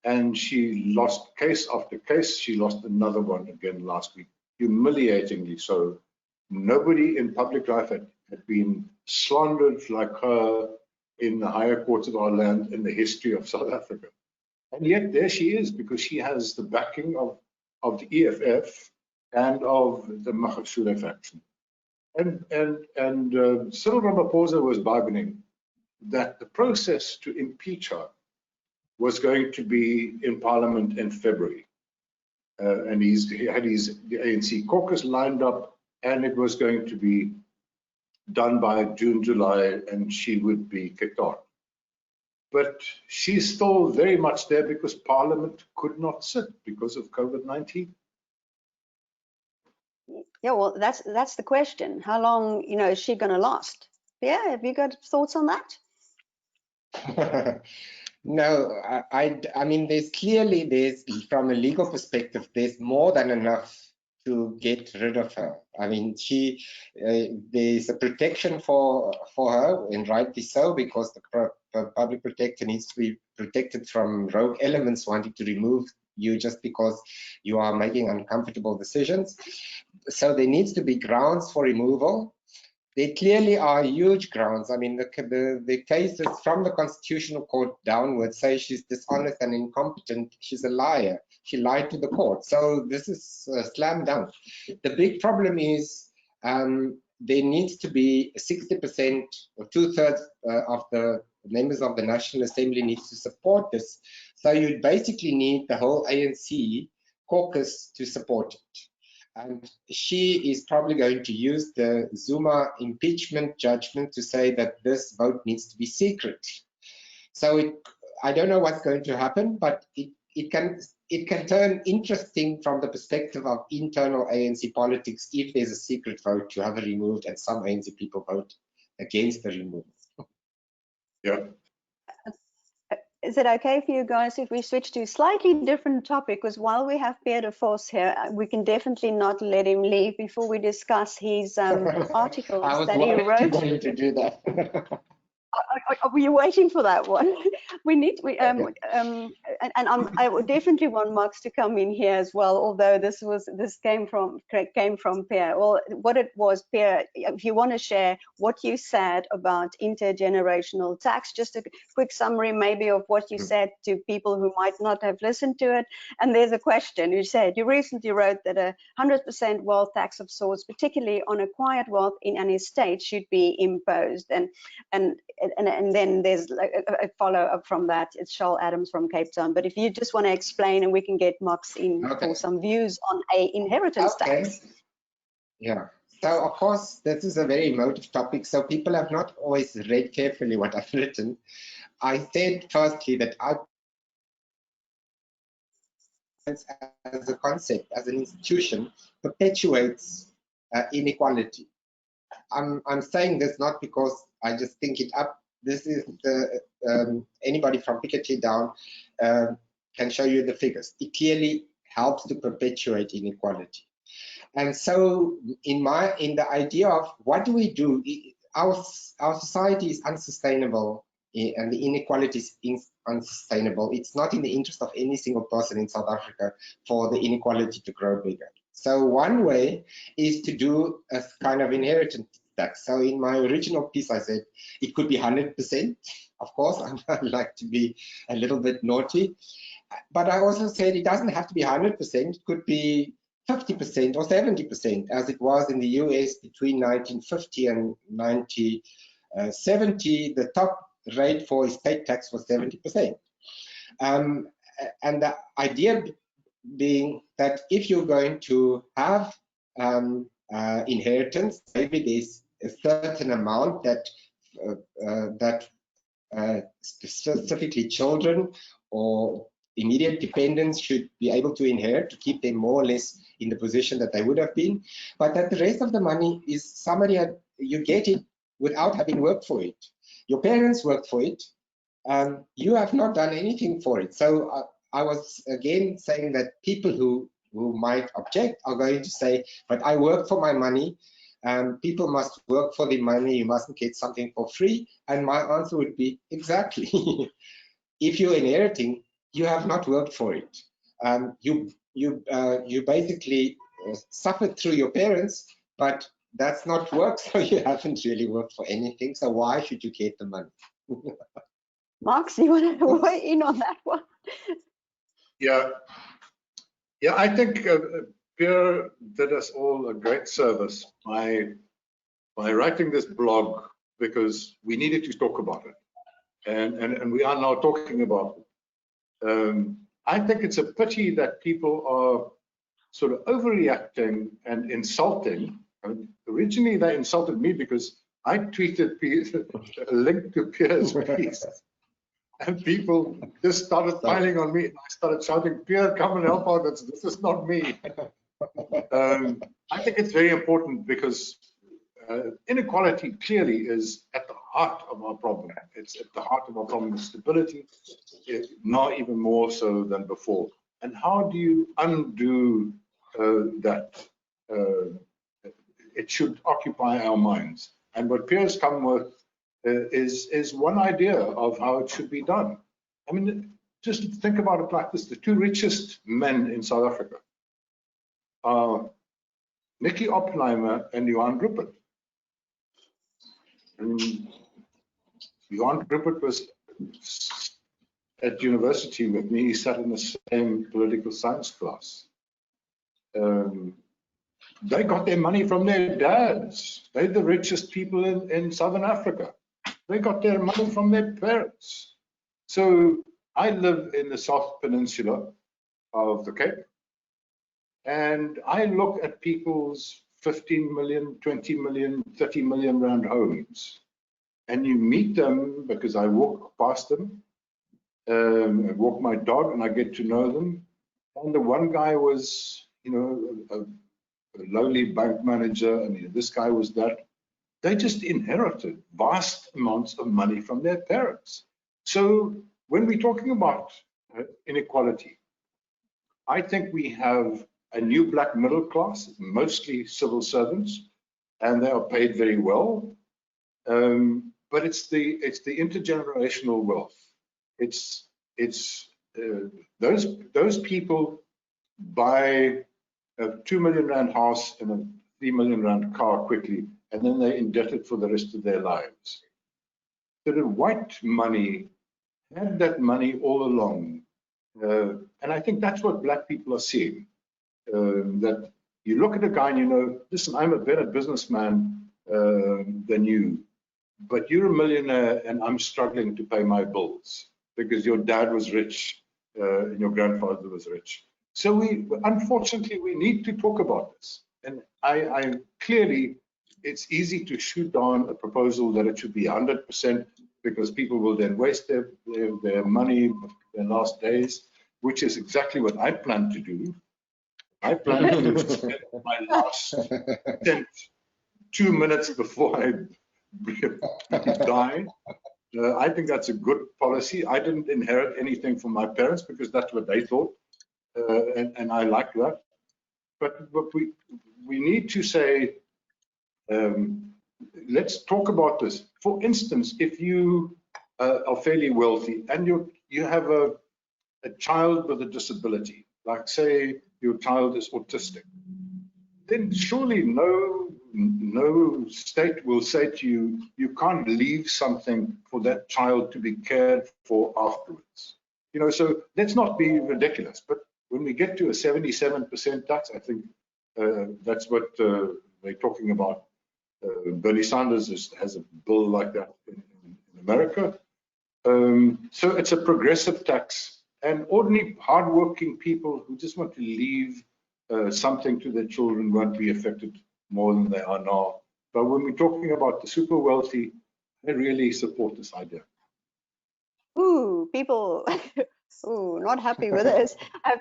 Speaker 3: And she lost case after case. She lost another one again last week, humiliatingly so. Nobody in public life had been slandered like her in the higher courts of our land in the history of South Africa. And yet there she is, because she has the backing of the EFF and of the Magashule faction. And Cyril Ramaphosa was bargaining that the process to impeach her was going to be in Parliament in February. And he had the ANC caucus lined up, and it was going to be done by June, July, and she would be kicked out. But she's still very much there because Parliament could not sit because of COVID-19.
Speaker 1: Yeah, well, that's the question. How long, is she going to last? Pierre, have you got thoughts on that?
Speaker 2: No, I mean, there's from a legal perspective, there's more than enough to get rid of her. I mean, there's a protection for her, and rightly so, because the public protector needs to be protected from rogue elements wanting to remove you just because you are making uncomfortable decisions. So there needs to be grounds for removal. There clearly are huge grounds. I mean, the cases from the Constitutional Court downwards say she's dishonest and incompetent. She's a liar. She lied to the court. So this is slam dunk. The big problem is there needs to be 60% or 2/3 of the members of the National Assembly needs to support this. So you basically need the whole ANC caucus to support it. And she is probably going to use the Zuma impeachment judgment to say that this vote needs to be secret. So I don't know what's going to happen, but it can turn interesting from the perspective of internal ANC politics if there's a secret vote to have her removed and some ANC people vote against the removal.
Speaker 3: Yeah.
Speaker 1: Is it okay for you guys if we switch to a slightly different topic? Because while we have Pierre de Vos here, we can definitely not let him leave before we discuss his articles that he wrote.
Speaker 2: I was to do that.
Speaker 1: Were you waiting for that one? I would definitely want Max to come in here as well. Although this came from Pierre. Well, what it was, Pierre, if you want to share what you said about intergenerational tax, just a quick summary maybe of what you said to people who might not have listened to it. And there's a question. You said you recently wrote that a 100% wealth tax of sorts, particularly on acquired wealth in an estate, should be imposed. And then there's a follow-up from that. It's Charles Adams from Cape Town. But if you just want to explain, and we can get Max in for some views on a inheritance tax.
Speaker 2: Yeah. So of course, this is a very emotive topic. So people have not always read carefully what I've written. I said firstly that as a concept, as an institution, perpetuates inequality. I'm saying this not because I just think it up. This is anybody from Piketty down can show you the figures. It clearly helps to perpetuate inequality. And so in the idea of what do we do, our society is unsustainable, and the inequality is unsustainable. It's not in the interest of any single person in South Africa for the inequality to grow bigger. So one way is to do a kind of inheritance tax. So in my original piece, I said it could be 100%. Of course, I'd like to be a little bit naughty. But I also said it doesn't have to be 100%. It could be 50% or 70%, as it was in the US between 1950 and 1970. The top rate for estate tax was 70%. And the idea being that if you're going to have inheritance, maybe there's a certain amount that specifically children or immediate dependents should be able to inherit to keep them more or less in the position that they would have been, but that the rest of the money is somebody, you get it without having worked for it. Your parents worked for it. You have not done anything for it. So I was again saying that people who might object are going to say, but I work for my money. People must work for the money. You mustn't get something for free. And my answer would be exactly. If you're inheriting, you have not worked for it. You basically suffered through your parents, but that's not work, so you haven't really worked for anything. So why should you get the money?
Speaker 1: Max, you want to weigh in on that one?
Speaker 3: Yeah, I think Pierre did us all a great service by writing this blog, because we needed to talk about it, and we are now talking about it. I think it's a pity that people are sort of overreacting and insulting. I mean, originally they insulted me because I tweeted a link to Pierre's piece, and people just started piling on me. I started shouting, "Pierre, come and help out. This is not me." I think it's very important because inequality clearly is at the heart of our problem. It's at the heart of our problem of stability, now even more so than before. And how do you undo that? It should occupy our minds. And what Pierre's come with is one idea of how it should be done. I mean, just think about it like this. The two richest men in South Africa are Nicky Oppenheimer and Johan Rupert. Johan Rupert was at university with me. He sat in the same political science class. They got their money from their dads. They're the richest people in Southern Africa. They got their money from their parents. So I live in the South Peninsula of the Cape, and I look at people's 15 million, 20 million, 30 million rand homes, and you meet them because I walk past them, I walk my dog and I get to know them. And the one guy was, you know, a lowly bank manager, and this guy was that. They just inherited vast amounts of money from their parents. So when we're talking about inequality, I think we have a new black middle class, mostly civil servants, and they are paid very well. But it's the intergenerational wealth. It's those people buy a 2 million rand house and a 3 million rand car quickly, and then they're indebted for the rest of their lives. So the white money had that money all along, and I think that's what black people are seeing. That you look at a guy and you know, listen, I'm a better businessman than you, but you're a millionaire and I'm struggling to pay my bills because your dad was rich and your grandfather was rich. So unfortunately, we need to talk about this. And I clearly, it's easy to shoot down a proposal that it should be 100% because people will then waste their money, their last days, which is exactly what I plan to do. I plan to spend my last cent 2 minutes before I die. I think that's a good policy. I didn't inherit anything from my parents because that's what they thought, and I like that. But we need to say, let's talk about this. For instance, if you are fairly wealthy and you have a child with a disability, like say your child is autistic, then surely no state will say to you, you can't leave something for that child to be cared for afterwards. You know, so let's not be ridiculous. But when we get to a 77% tax, I think that's what they're talking about. Bernie Sanders has a bill like that in America. So it's a progressive tax, and ordinary hardworking people who just want to leave something to their children won't be affected more than they are now. But when we're talking about the super wealthy, they really support this idea.
Speaker 1: Ooh, people, ooh, not happy with this.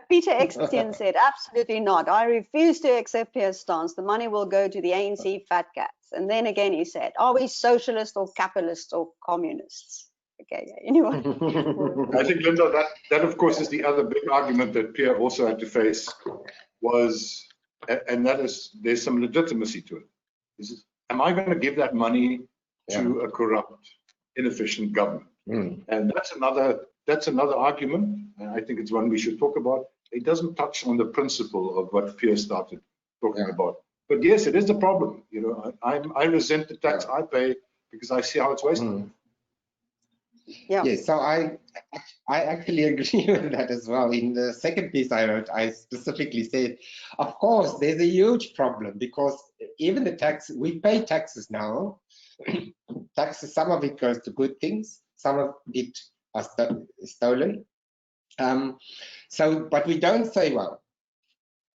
Speaker 1: Peter Extian said, absolutely not. I refuse to accept Pierre's stance. The money will go to the ANC fat cats. And then again, he said, are we socialists or capitalists or communists? Okay, yeah, anyway.
Speaker 3: I think, Linda, that of course is the other big argument that Pierre also had to face was, and that is, there's some legitimacy to it. Am I going to give that money to a corrupt, inefficient government? And that's another argument, and I think it's one we should talk about. It doesn't touch on the principle of what Pierre started talking about. But yes, it is a problem. You know, I resent the tax I pay because I see how it's wasted.
Speaker 2: Yes, so I actually agree with that as well. In the second piece I wrote, I specifically said, of course, there's a huge problem because even the tax, we pay taxes now. Taxes, some of it goes to good things, some of it are stolen. But we don't say, well,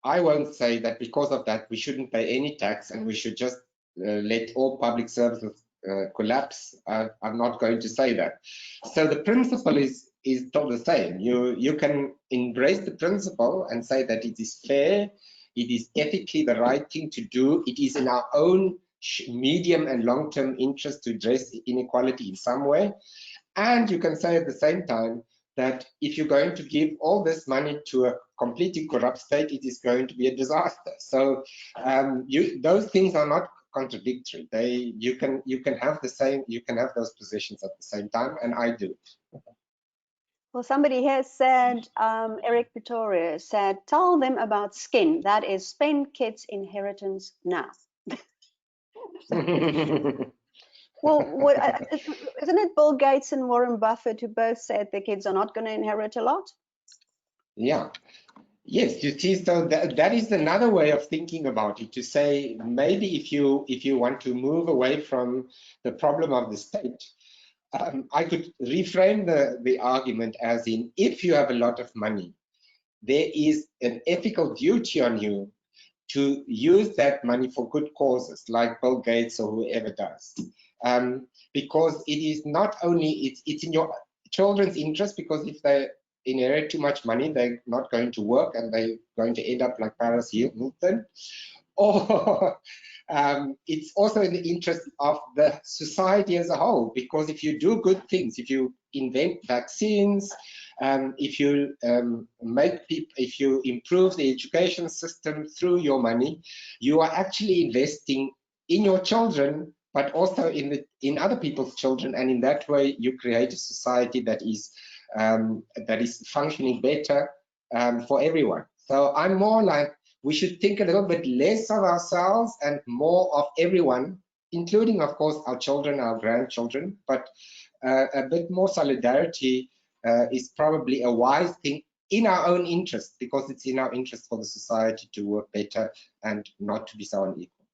Speaker 2: I won't say that because of that we shouldn't pay any tax and we should just let all public services collapse. I'm not going to say that. So the principle is still the same. You can embrace the principle and say that it is fair, it is ethically the right thing to do, it is in our own medium and long-term interest to address inequality in some way. And you can say at the same time that if you're going to give all this money to a completely corrupt state, it is going to be a disaster. So those things are not contradictory. You can have those positions at the same time, and I do.
Speaker 1: Well, somebody here said, Eric Pretoria said, tell them about skin. That is, spend kids' inheritance now. Well, isn't it Bill Gates and Warren Buffett who both said their kids are not going to inherit a lot?
Speaker 2: Yeah. Yes, you see, so that is another way of thinking about it, to say maybe if you want to move away from the problem of the state, I could reframe the argument as in, if you have a lot of money, there is an ethical duty on you to use that money for good causes, like Bill Gates or whoever does. Because it is not only, it's in your children's interest, because if they inherit too much money, they're not going to work and they're going to end up like Paris Hilton. Or it's also in the interest of the society as a whole, because if you do good things, if you invent vaccines, if you if you improve the education system through your money, you are actually investing in your children, but also in other people's children, and in that way you create a society that is functioning better for everyone. So I'm more like, we should think a little bit less of ourselves and more of everyone, including, of course, our children, our grandchildren, but a bit more solidarity is probably a wise thing in our own interest, because it's in our interest for the society to work better and not to be so unequal.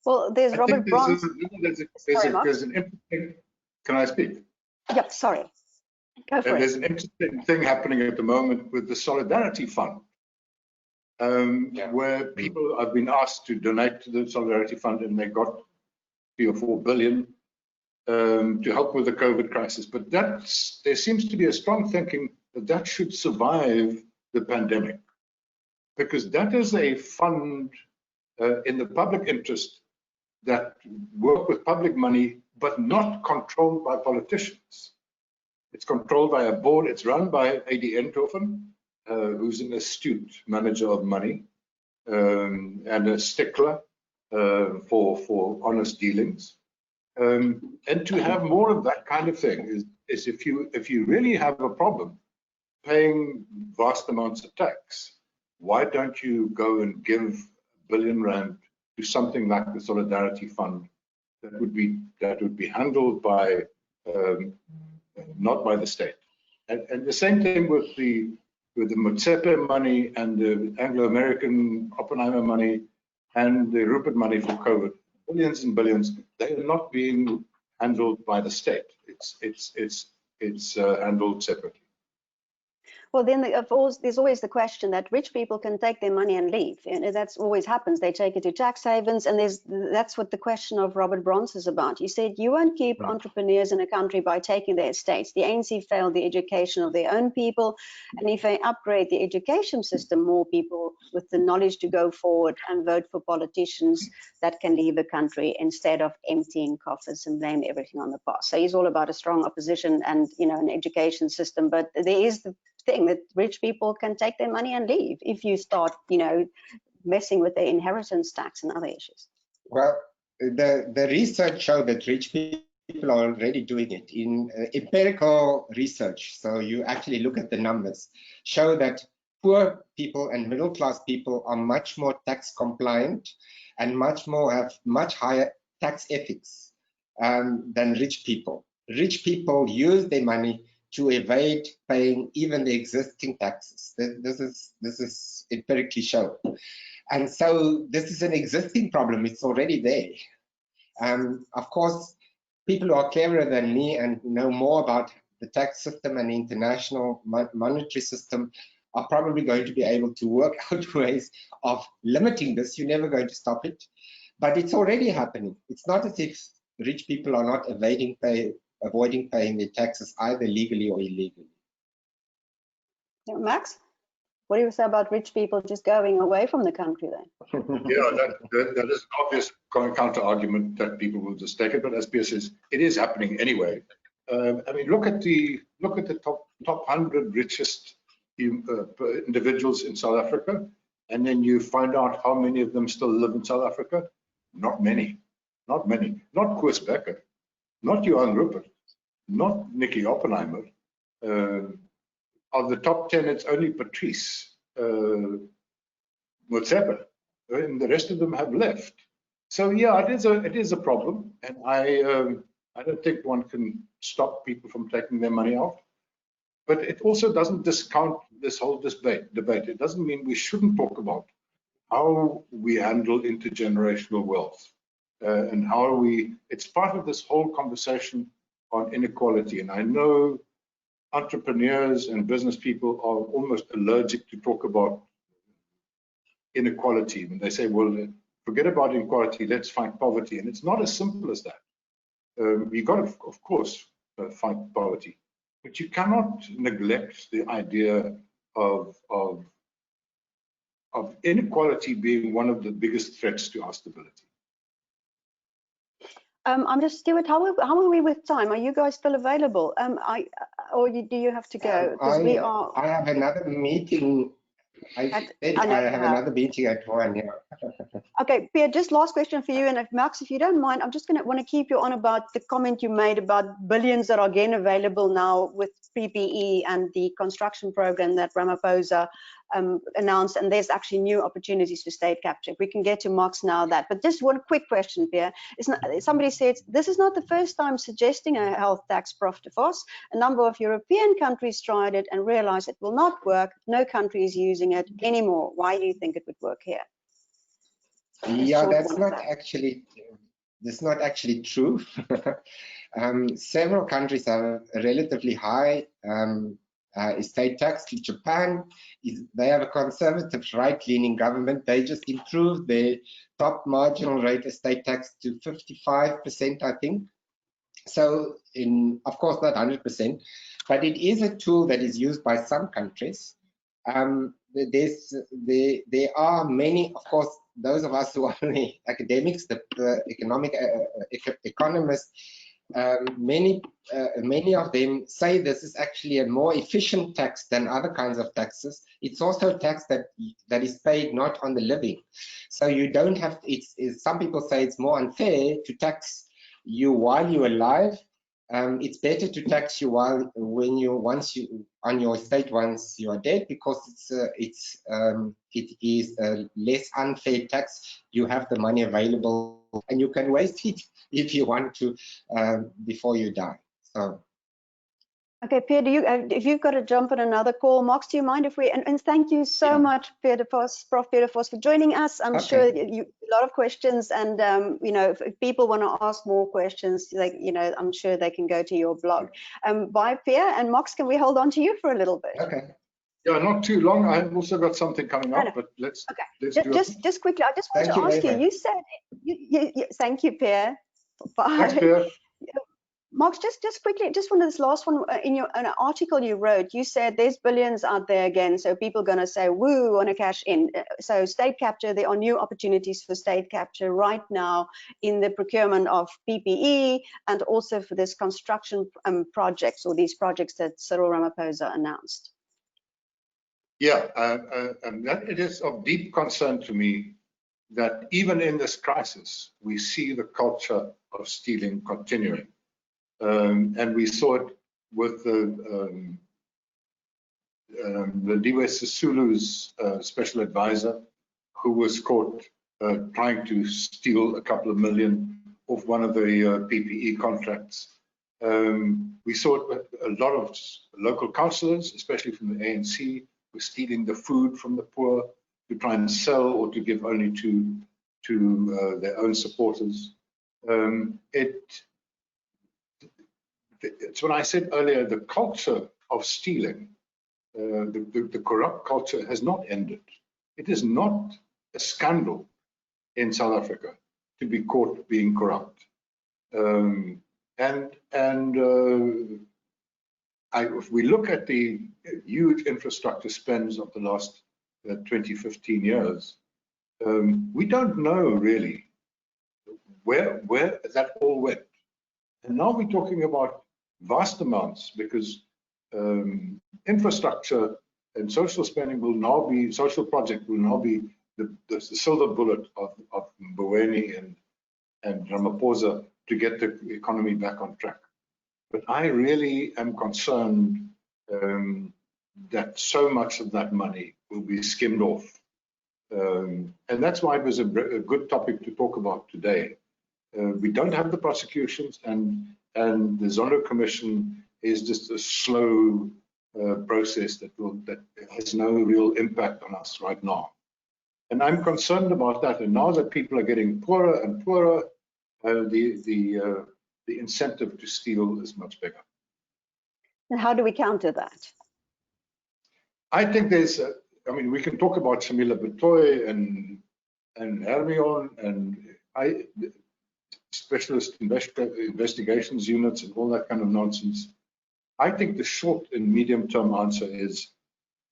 Speaker 1: Well, there's Robert Bronze.
Speaker 3: There's an interesting, can I speak?
Speaker 1: Yep, sorry. Go for it.
Speaker 3: There's an interesting thing happening at the moment with the Solidarity Fund, where people have been asked to donate to the Solidarity Fund, and they got 3 or 4 billion to help with the COVID crisis. But there seems to be a strong thinking that should survive the pandemic, because that is a fund in the public interest that work with public money, but not controlled by politicians. It's controlled by a board. It's run by A.D. Enthoven, who's an astute manager of money and a stickler for honest dealings. And to have more of that kind of thing is if you really have a problem paying vast amounts of tax, why don't you go and give R1 billion to something like the Solidarity Fund that would be handled by not by the state? And the same thing with the Motsepe money and the Anglo-American Oppenheimer money and the Rupert money for COVID, billions and billions. They are not being handled by the state. It's handled separately.
Speaker 1: Well, then there's always the question that rich people can take their money and leave. And that's always happens. They take it to tax havens, and that's what the question of Robert Bronze is about. He said you won't keep entrepreneurs in a country by taking their estates. The ANC failed the education of their own people, and if they upgrade the education system, more people with the knowledge to go forward and vote for politicians that can leave the country instead of emptying coffers and blame everything on the past. So he's all about a strong opposition and an education system, but there is the thing that rich people can take their money and leave if you start, messing with their inheritance tax and other issues.
Speaker 2: Well, the research showed that rich people are already doing it in empirical research. So you actually look at the numbers, show that poor people and middle class people are much more tax compliant and have much higher tax ethics than rich people. Rich people use their money to evade paying even the existing taxes. This is empirically shown. And so this is an existing problem. It's already there. Of course, people who are cleverer than me and know more about the tax system and the international monetary system are probably going to be able to work out ways of limiting this. You're never going to stop it, but it's already happening. It's not as if rich people are not avoiding paying their taxes either legally or illegally.
Speaker 1: Yeah, Max, what do you say about rich people just going away from the country then?
Speaker 3: Yeah, that is an obvious counter argument that people will just take it, but as Pierre says, it is happening anyway. I mean, look at the top 100 richest individuals in South Africa, and then you find out how many of them still live in South Africa. Not many. Not Koos Becker, not Johan Rupert, not Nicky Oppenheimer. Of the top 10, it's only Patrice Motsepe, and the rest of them have left. So yeah, it is a problem, and I don't think one can stop people from taking their money out. But it also doesn't discount this whole debate. It doesn't mean we shouldn't talk about how we handle intergenerational wealth and how it's part of this whole conversation on inequality. And I know entrepreneurs and business people are almost allergic to talk about inequality. When they say, well, forget about inequality, let's fight poverty. And it's not as simple as that. You've got to, of course, fight poverty, but you cannot neglect the idea of inequality being one of the biggest threats to our stability.
Speaker 1: I'm just, Stuart, how are we with time? Are you guys still available? Do you have to go?
Speaker 2: I have another meeting. I have another meeting at 1. Yeah.
Speaker 1: Okay, Pierre, just last question for you. And if Max, if you don't mind, I'm just going to want to keep you on about the comment you made about billions that are again available now with PPE and the construction program that Ramaphosa announced. And there's actually new opportunities for state capture. We can get to Max now that. But just one quick question, Pierre. Somebody said this is not the first time suggesting a health tax, Prof. de Vos. A number of European countries tried it and realized it will not work. No country is using it anymore. Why do you think it would work here?
Speaker 2: Yeah, that's not actually true. Several countries have a relatively high estate tax. Japan, they have a conservative right-leaning government. They just improved their top marginal rate estate tax to 55%, I think. So, of course, not 100%, but it is a tool that is used by some countries. There are many, of course, those of us who are the academics, the economists, many of them say this is actually a more efficient tax than other kinds of taxes. It's also a tax that is paid not on the living. So you don't have, some people say it's more unfair to tax you while you're alive. It's better to tax you once you on your estate once you are dead, because it is a less unfair tax. You have the money available and you can waste it if you want to before you die. So.
Speaker 1: Okay, Pierre, if you've got to jump on another call, Max, do you mind if we, and thank you so much, Pierre de Vos, Prof. Pierre de Vos, for joining us. I'm sure you a lot of questions, and you know, if people want to ask more questions, like, you know, I'm sure they can go to your blog. Bye, Pierre, and Max, can we hold on to you for a little bit?
Speaker 2: Okay.
Speaker 3: Yeah, not too long. I've also got something coming up, but let's
Speaker 1: just quickly. I just want to ask you. You said, thank you, Pierre. Bye.
Speaker 3: Thanks, Pierre.
Speaker 1: Max, just quickly, just one of this last one, in an article you wrote, you said there's billions out there again, so people are going to say, woo, want to cash in. So state capture, there are new opportunities for state capture right now in the procurement of PPE and also for this construction projects, or these projects that Cyril Ramaphosa announced.
Speaker 3: Yeah, and that it is of deep concern to me that even in this crisis, we see the culture of stealing continuing. And we saw it with the Diwe Sisulu's special advisor, who was caught trying to steal a couple of million off one of the PPE contracts. We saw it with a lot of local councillors, especially from the ANC, were stealing the food from the poor to try and sell or to give only to their own supporters. It's what I said earlier, the culture of stealing, the corrupt culture has not ended. It is not a scandal in South Africa to be caught being corrupt. If we look at the huge infrastructure spends of the last 20, 15 years, we don't know really where that all went. And now we're talking about vast amounts, because infrastructure and social spending will now be, social project will now be the silver bullet of Mboweni and Ramaphosa to get the economy back on track. But I really am concerned that so much of that money will be skimmed off. And that's why it was a good topic to talk about today. We don't have the prosecutions, and the Zondo Commission is just a slow process that has no real impact on us right now. And I'm concerned about that. And now that people are getting poorer and poorer, the incentive to steal is much bigger.
Speaker 1: And how do we counter that?
Speaker 3: I think there's, I mean, we can talk about Shamila Batoy and Hermione and specialist investigations units and all that kind of nonsense. I think the short and medium term answer is,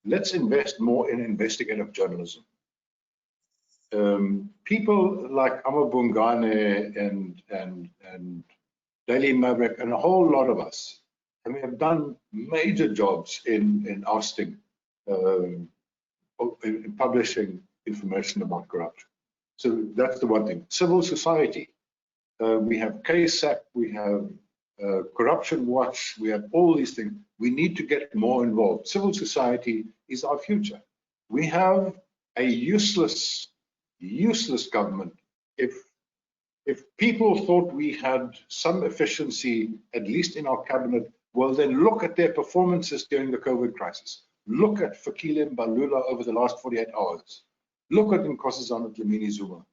Speaker 3: let's invest more in investigative journalism. People like Amabungane and Daily Maverick and a whole lot of us, and we have done major jobs in ousting, in publishing information about corruption. So that's the one thing. Civil society. We have KSAC, we have Corruption Watch, we have all these things. We need to get more involved. Civil society is our future. We have a useless government. If people thought we had some efficiency, at least in our cabinet, well, then look at their performances during the COVID crisis. Look at Fikile Mbalula over the last 48 hours. Look at Nkosazana Dlamini Zuma.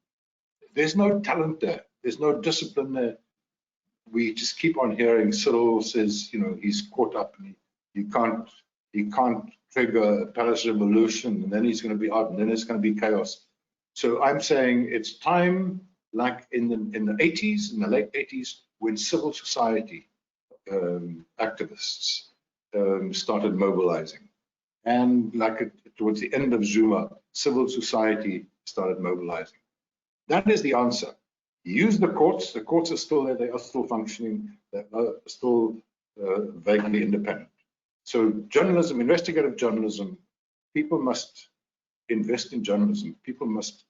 Speaker 3: There's no talent there. There's no discipline there. We just keep on hearing Cyril says, you know, he's caught up and he can't trigger a palace revolution, and then he's going to be out, and then it's going to be chaos. So I'm saying it's time, like in the 80s, in the late 80s, when civil society activists started mobilizing, and like towards the end of Zuma, civil society started mobilizing. That is the answer. Use the courts. The courts are still there. They are still functioning. They are still vaguely independent. So journalism, investigative journalism, people must invest in journalism. People must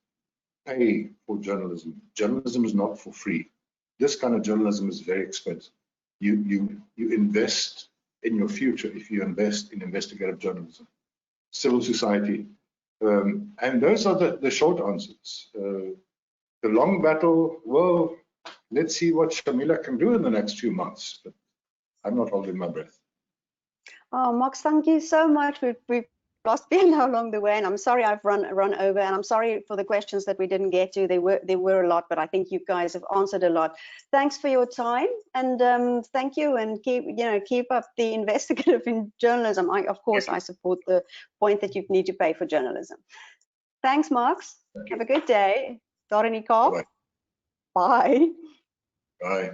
Speaker 3: pay for journalism. Journalism is not for free. this kind of journalism is very expensive. You invest in your future if you invest in investigative journalism, civil society, and those are the short answers. The long battle, well, let's see what Shamila can do in the next few months, but I'm not holding my breath.
Speaker 1: Oh, Max, thank you so much. We've lost Pierre now along the way, and I'm sorry I've run over, and I'm sorry for the questions that we didn't get to. There were a lot, but I think you guys have answered a lot. Thanks for your time, and thank you, and keep up the investigative in journalism. Of course, I support the point that you need to pay for journalism. Thanks, Max. Have a good day. Daar in die Kaap.
Speaker 3: Bye.
Speaker 1: Bye.
Speaker 3: Bye.